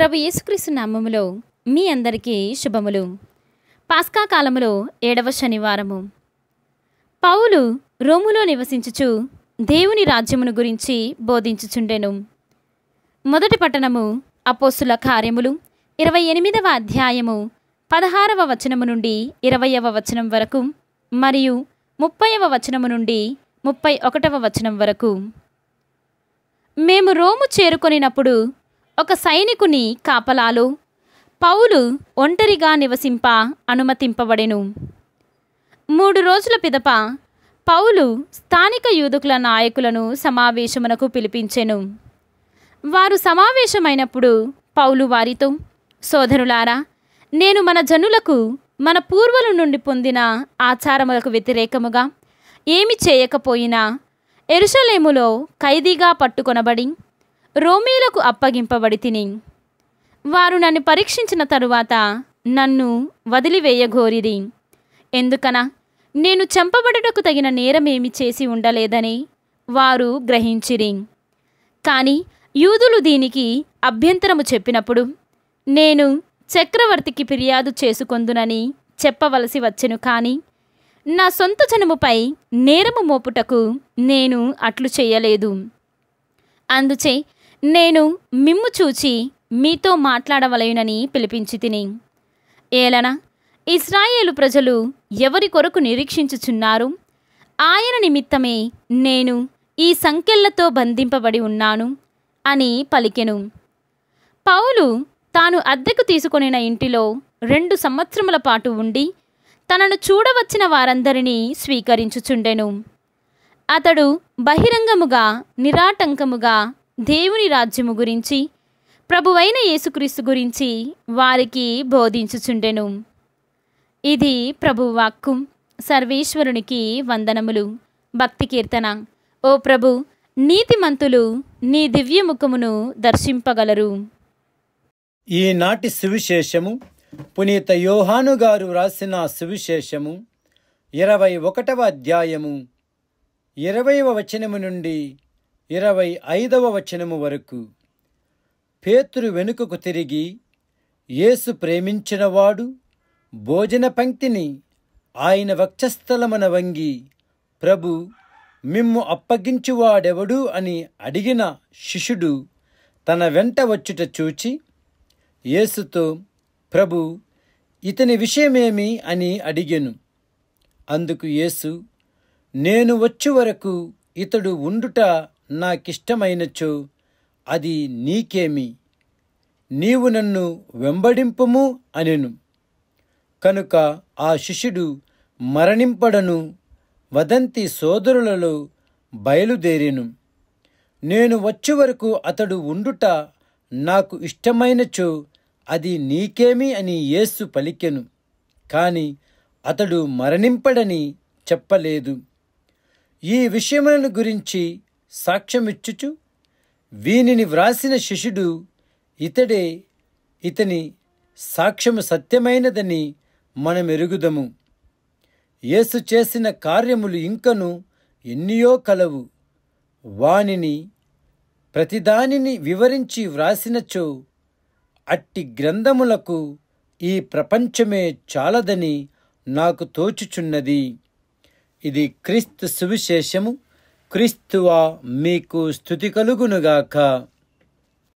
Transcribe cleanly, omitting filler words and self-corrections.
ప్రభు యేసుక్రీస్తు నామములో మీ అందరికీ శుభములు. పాస్కా కాలములో 7వ శనివారము. పౌలు రోములో నివసించుచు దేవుని రాజ్యమును గురించి బోధించుచుండెను. మొదటి పట్టణము అపోస్తుల కార్యములు 28వ అధ్యాయము 16వ వచనము నుండి 20వ వచనం వరకు మరియు 30వ వచనము నుండి 31వ వచనం వరకు. మేము రోము చేరుకొనినప్పుడు ఒక సైనికుని కాపలాలో పౌలు ఒంటరిగా నివసింప అనుమతింపబడెను. 3 రోజుల పిదప పౌలు స్థానిక యూదుకుల నాయకులను సమావేశమునకు పిలిపించెను. వారు సమావేశమైనప్పుడు పౌలు వారితో, సోదరులారా, నేను మన జనులకు మన పూర్వుల నుండి పొందిన ఆచారములకు వ్యతిరేకముగా ఏమి చేయకపోయినా యెరూషలేములో ఖైదీగా పట్టుకొనబడి రోమీలకు అప్పగింపబడి తిని, వారు నన్ను పరీక్షించిన తరువాత నన్ను వదిలివేయగోరిరి. ఎందుకన నేను చంపబడుటకు తగిన నేరమేమి చేసి ఉండలేదని వారు గ్రహించిరి. కానీ యూదులు దీనికి అభ్యంతరము చెప్పినప్పుడు నేను చక్రవర్తికి ఫిర్యాదు చేసుకొందునని చెప్పవలసి వచ్చెను. కానీ నా సొంత జనముపై నేరము మోపుటకు నేను అట్లు చేయలేదు. అందుచే నేను మిమ్ము చూచి మీతో మాట్లాడవలయునని పిలిపించి తిని, ఏలన ఇశ్రాయేలు ప్రజలు ఎవరి కొరకు నిరీక్షించుచున్నారు, ఆయన నిమిత్తమే నేను ఈ సంకెళ్లతో బంధింపబడి ఉన్నాను అని పలికెను. పౌలు తాను అద్దెకు తీసుకొనిన ఇంటిలో 2 సంవత్సరముల పాటు ఉండి తనను చూడవచ్చిన వారందరినీ స్వీకరించుచుండెను. అతడు బహిరంగముగా నిరాటంకముగా దేవుని రాజ్యము గురించి, ప్రభువైన యేసుక్రీస్తు గురించి వారికి బోధించుచుండెను. ఇది ప్రభువు వాక్కు. సర్వేశ్వరునికి వందనములు. భక్తి కీర్తన. ఓ ప్రభు, నీతిమంతులు నీ దివ్యముఖమును దర్శింపగలరు. ఈనాటి సువిశేషము పునీత యోహాను గారు రాసిన సువిశేషము 21వ అధ్యాయము 20వ వచనము నుండి 25వ వచనము వరకు. పేతురు వెనుకకు తిరిగి, యేసు ప్రేమించినవాడు భోజన పంక్తిని ఆయన వక్షస్థలమున వంగి, ప్రభు, మిమ్ము అప్పగించువాడెవడు అని అడిగిన శిష్యుడు తన వెంట వచ్చుట చూచి యేసుతో, ప్రభు, ఇతని విషయమేమి అని అడిగెను. అందుకు యేసు, నేను వచ్చు వరకు ఇతడు ఉండుట నాకిష్టమైనచో అది నీకేమి, నీవు నన్ను వెంబడింపుము అనెను. కనుక ఆ శిష్యుడు మరణింపడను వదంతి సోదరులలో బయలుదేరెను. నేను వచ్చు వరకు అతడు ఉండుట నాకు ఇష్టమైనచో అది నీకేమి అని యేసు పలికెను. కాని అతడు మరణింపడని చెప్పలేదు. ఈ విషయములను గురించి సాక్ష్యమిచ్చుచు వీనిని వ్రాసిన శిష్యుడు ఇతడే, ఇతని సాక్ష్యము సత్యమైనదని మనమెరుగుదము. యేసు చేసిన కార్యములు ఇంకను ఎన్నియో కలవు. వానిని ప్రతిదానిని వివరించి వ్రాసినచో అట్టి గ్రంథములకు ఈ ప్రపంచమే చాలదని నాకు తోచుచున్నది. ఇది క్రీస్తు సువిశేషము. క్రీస్తువా మీకు స్తుతి కలుగునుగాక.